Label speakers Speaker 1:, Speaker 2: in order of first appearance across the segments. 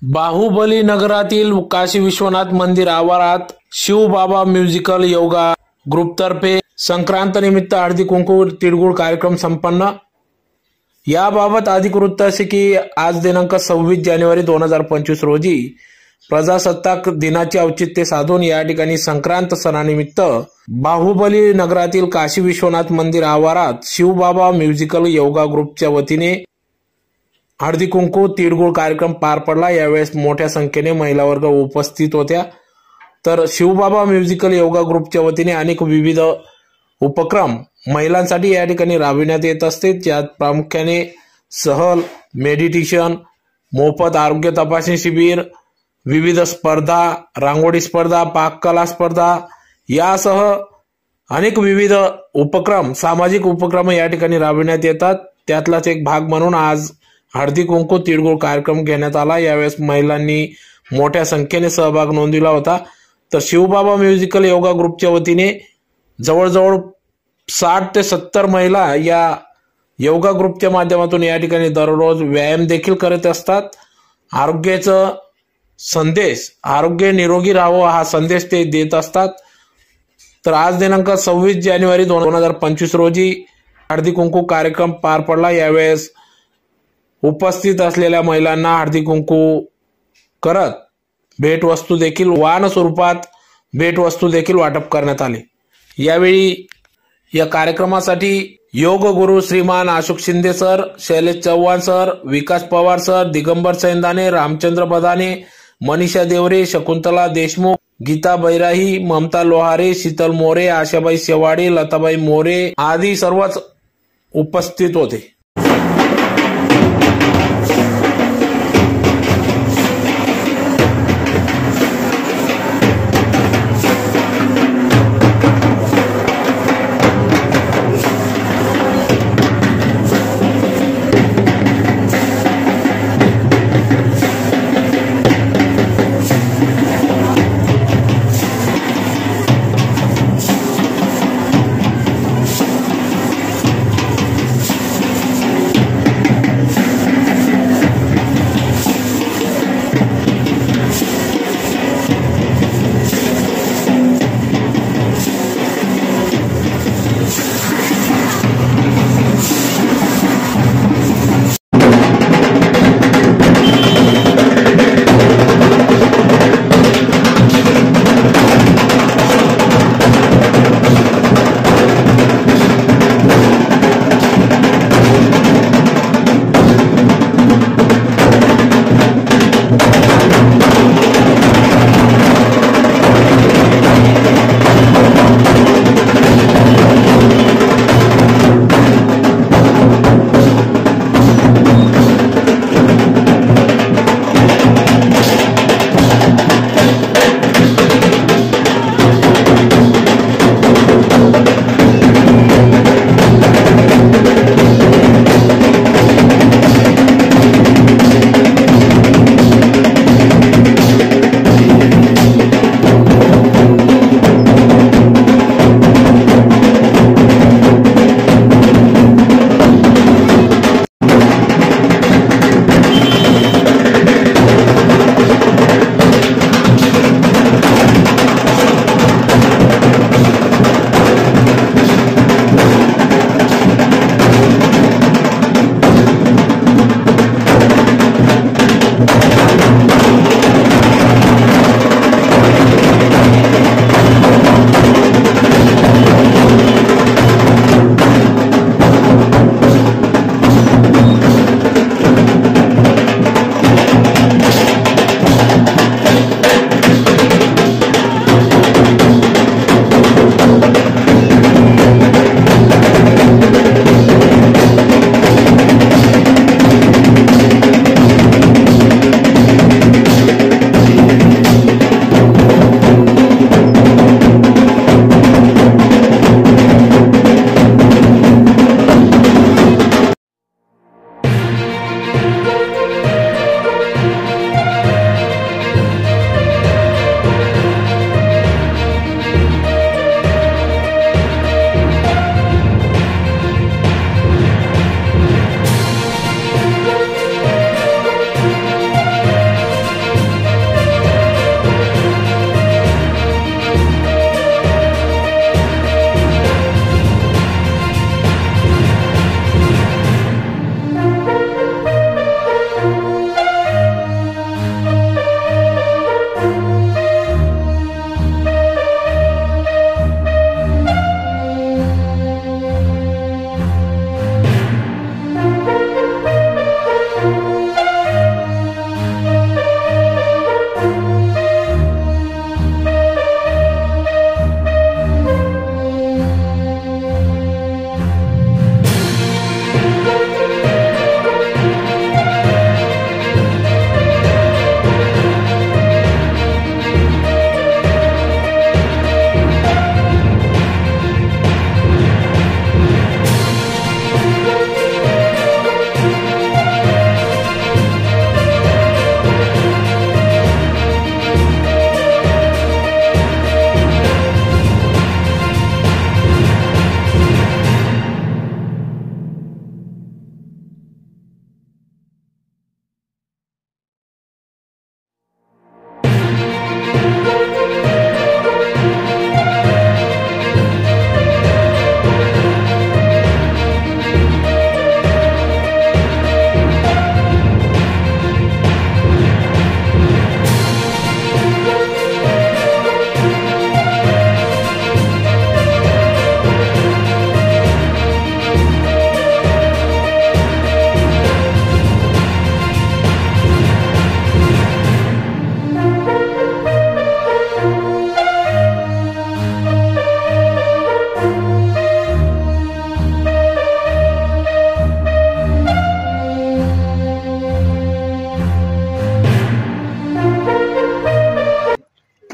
Speaker 1: बाहुबली नगरातील काशी विश्वनाथ मंदिर आवारात शिवबाबा म्युझिकल योगा ग्रुपतर्फे संक्रांत निमित्त हळदी कुंकू तिळगुळ कार्यक्रम संपन्न। याबाबत अधिक वृत्त असे की आज दिनांक 26 जानेवारी 2025 रोजी प्रजासत्ताक दिनाचे औचित्य साधून या ठिकाणी संक्रांत सणानिमित्त बाहुबली नगरातील काशी विश्वनाथ मंदिर आवारात शिवबाबा म्युझिकल योगा ग्रुपच्या वतीने हळदी कुंकू तिळगुळ कार्यक्रम पार पडला। यावेळेस मोठ्या संख्येने महिला वर्ग उपस्थित होत्या। तर शिवबाबा म्युझिकल योगा ग्रुपच्या वतीने अनेक विविध उपक्रम महिलांसाठी या ठिकाणी राबविण्यात येत असते, ज्यात प्रामुख्याने सहल, मेडिटेशन, मोफत आरोग्य तपासणी शिबिर, विविध स्पर्धा, रांगोळी स्पर्धा, पाककला स्पर्धा यासह अनेक विविध उपक्रम, सामाजिक उपक्रम या ठिकाणी राबविण्यात येतात। त्यातलाच एक भाग म्हणून आज हळदी कुंकू तिळगुळ कार्यक्रम घेण्यात आला। यावेळेस महिलांनी मोठ्या संख्येने सहभाग नोंदविला होता। तर शिवबाबा म्युझिकल योगा ग्रुपच्या वतीने जवळजवळ 60 ते 70 महिला या योगा ग्रुपच्या माध्यमातून या ठिकाणी दररोज व्यायाम देखील करत असतात। आरोग्याचा संदेश, आरोग्य निरोगी राहावं हा संदेश ते देत असतात। तर आज दिनांक 26 जानेवारी 2025 रोजी हळदी कुंकू कार्यक्रम पार पडला। यावेळेस उपस्थित असलेल्या महिलांना हळदी कुंकू करत भेटवस्तू देखील वाहन स्वरूपात भेटवस्तू देखील वाटप करण्यात आले। यावेळी या कार्यक्रमासाठी योग गुरु श्रीमान अशोक शिंदे सर, शैलेश चव्हाण सर, विकास पवार सर, दिगंबर सैंदाने, रामचंद्र बदाने, मनीषा देवरे, शकुंतला देशमुख, गीता बैराही, ममता लोहारे, शीतल मोरे, आशाबाई शेवाडे, लताबाई मोरे आदी सर्वच उपस्थित होते।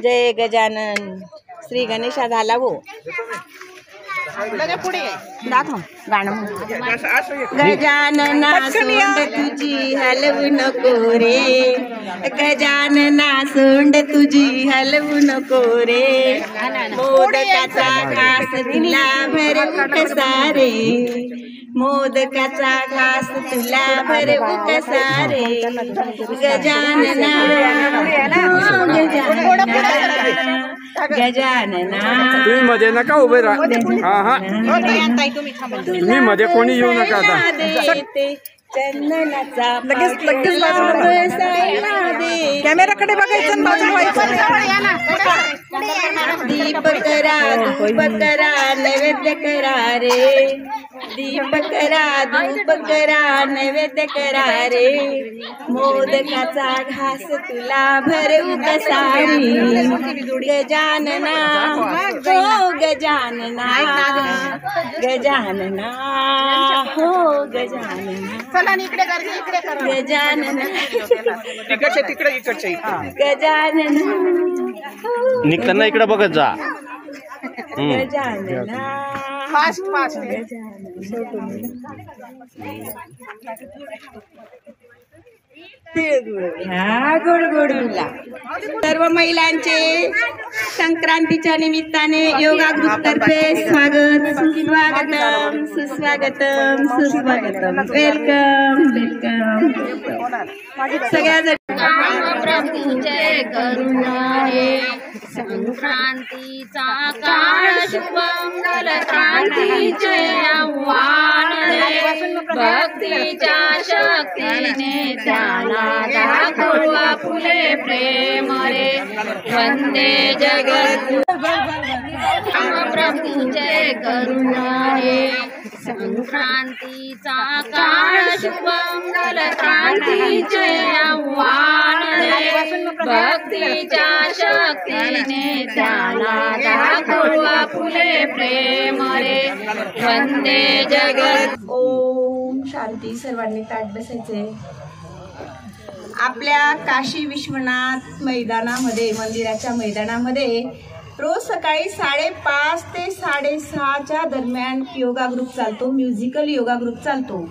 Speaker 2: जय गजानन श्री गणेशा झाला भो पुढे दाखव गाणं गजानना सोंड तुझी हलवू नको रे गजानना सोंड तुझी हलवू नको रे मोदकाचा घास तुला भरवू कसा रे मोदकाचा घास तुला भरवू कसा रे गजानना गजानना
Speaker 3: तुम्ही मध्ये नका उभे राहा तुम्ही मध्ये कोणी येऊ नका आता
Speaker 2: चंदनाचा कॅमेराकडे बघायचं दीप करा धूप करा नैवेद्य करा रे दीप करा धूप करा नैवेद्य करा रे मोदकाचा घास तुला भरवू कसा रे गजानना हो गजानना गजानना हो गजानना गजानना
Speaker 3: तिकडचे
Speaker 2: गजानना
Speaker 4: निघताना इकडे बघत जा
Speaker 2: गजानना फास्ट ह्या गोड गोड बोला सर्व महिलांचे संक्रांतीच्या निमित्ताने योगा ग्रुप तर्फे स्वागत सुस्वागतम सुस्वागतम सुस्वागतम वेलकम वेलकम सगळ्या
Speaker 5: जय करुणाये संक्रांतीचा काळ शुभमंगल क्रांतीचे आव्हान भक्तीच्या शक्तीने त्याला दाखवा फुले प्रेम रे वंदे जगद्गुरु प्रभू जय करुणाये संक्रांतीचा काळ शुभमंगल क्रांतीचे आव्हान भक्तीच्या शक्तीने त्याला दाखवा फुले प्रेम रे वंदे जगत
Speaker 2: ओम शांती सर्वांनी ताट बसायचे आपल्या काशी विश्वनाथ मैदानामध्ये मंदिराच्या मैदानामध्ये रोज सकाळी 5:30 ते 6:30च्या दरम्यान योगा ग्रुप चालतो म्युझिकल योगा ग्रुप चालतो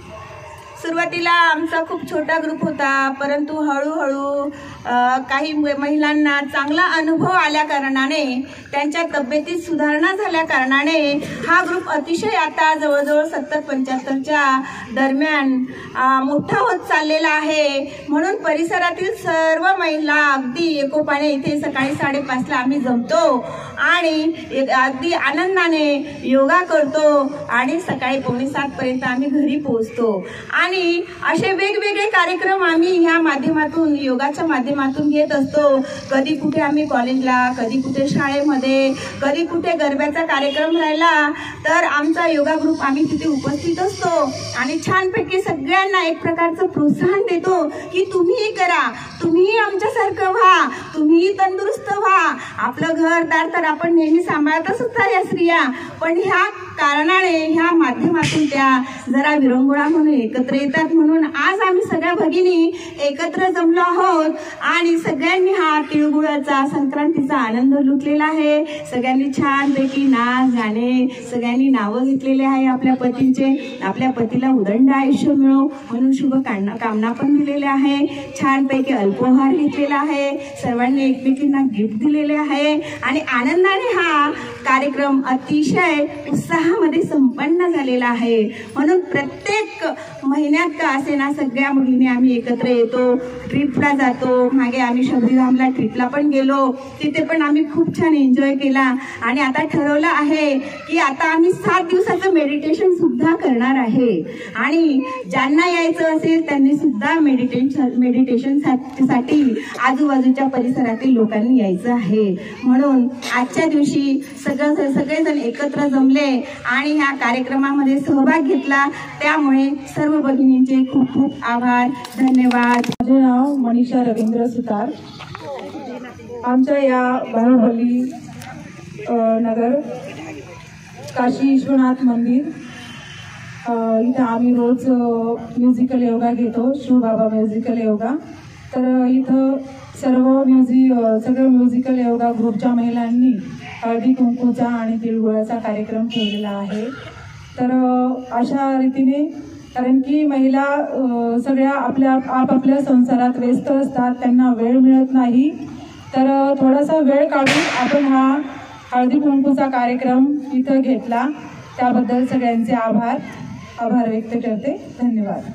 Speaker 2: सुरुवातीला आमचा खूप छोटा ग्रुप होता परंतु हळूहळू काही महिलांना चांगला अनुभव आल्या कारणाने त्यांच्या तब्येतीत सुधारणा झाल्या कारणाने हा ग्रुप अतिशय आता जवळजवळ 70-75च्या दरम्यान मोठा होत चाललेला आहे म्हणून परिसरातील सर्व महिला अगदी एकोपाने इथे सकाळी 5:30ला आम्ही जमतो आणि अगदी आनंदाने योगा करतो आणि सकाळी 6:45 पर्यंत आम्ही घरी पोहोचतो आणि असे वेगवेगळे कार्यक्रम आम्ही ह्या माध्यमातून योगाच्या माध्यमातून घेत असतो कधी कुठे आम्ही कॉलेजला कधी कुठे शाळेमध्ये कधी कुठे गरब्याचा कार्यक्रम राहिला तर आमचा योगा ग्रुप आम्ही तिथे उपस्थित असतो आणि छानपैकी सगळ्यांना एक प्रकारचं प्रोत्साहन देतो की तुम्हीही करा तुम्ही आमच्यासारखं व्हा तुम्ही तंदुरुस्त व्हा आपलं घरदार तर आपण नेहमी सांभाळतच असता या स्त्रिया पण ह्या कारणाने ह्या माध्यमातून त्या जरा विरंगुळा म्हणून एकत्र येतात म्हणून आज आम्ही सगळ्या भगिनी एकत्र जमलो आहोत आणि सगळ्यांनी हा तिळगुळाचा संक्रांतीचा आनंद लुटलेला आहे सगळ्यांनी छानपैकी नाच गाणे सगळ्यांनी नावं घेतलेले आहे आपल्या पतींचे आपल्या पतीला उदंड आयुष्य मिळो म्हणून शुभ कामना पण दिलेल्या आहे छानपैकी अल्पोहार घेतलेला आहे सर्वांनी एकमेकींना गिफ्ट दिलेले आहे आणि आनंदाने हा कार्यक्रम अतिशय उत्साहामध्ये संपन्न झालेला आहे म्हणून प्रत्येक महिन्यात का असेना सगळ्या मुलींनी आम्ही एकत्र येतो ट्रिपला जातो मागे आम्ही शबरीधामला ट्रिपला पण गेलो तिथे पण आम्ही खूप छान एन्जॉय केला आणि आता ठरवलं आहे की आता आम्ही 7 दिवसाचं मेडिटेशन सुद्धा करणार आहे आणि ज्यांना यायचं असेल त्यांनी सुद्धा मेडिटेशन साठी आजूबाजूच्या परिसरातील लोकांनी यायचं आहे म्हणून आजच्या दिवशी सगळेजण एकत्र जमले आणि ह्या कार्यक्रमामध्ये सहभाग घेतला त्यामुळे सर्व भगिनींचे खूप खूप आभार धन्यवाद
Speaker 6: माझे नाव मनीषा रवींद्र सुतार आमच्या या बाहुबली नगर काशी विश्वनाथ मंदिर इथं आम्ही रोज म्युझिकल योगा घेतो शिवबाबा म्युझिकल योगा तर इथं सगळं म्युझिकल योगा ग्रुपच्या महिलांनी हळदी कुंकूचा आणि तिळगुळाचा कार्यक्रम ठेवलेला आहे। तर अशा रीतीने, कारण की महिला सगळ्या आपापल्या संसारात व्यस्त असतात, त्यांना वेळ मिळत नाही, तर थोडासा वेळ काढून आपण हा हळदी कुंकूचा कार्यक्रम इथं घेतला, त्याबद्दल सगळ्यांचे आभार व्यक्त करते। धन्यवाद।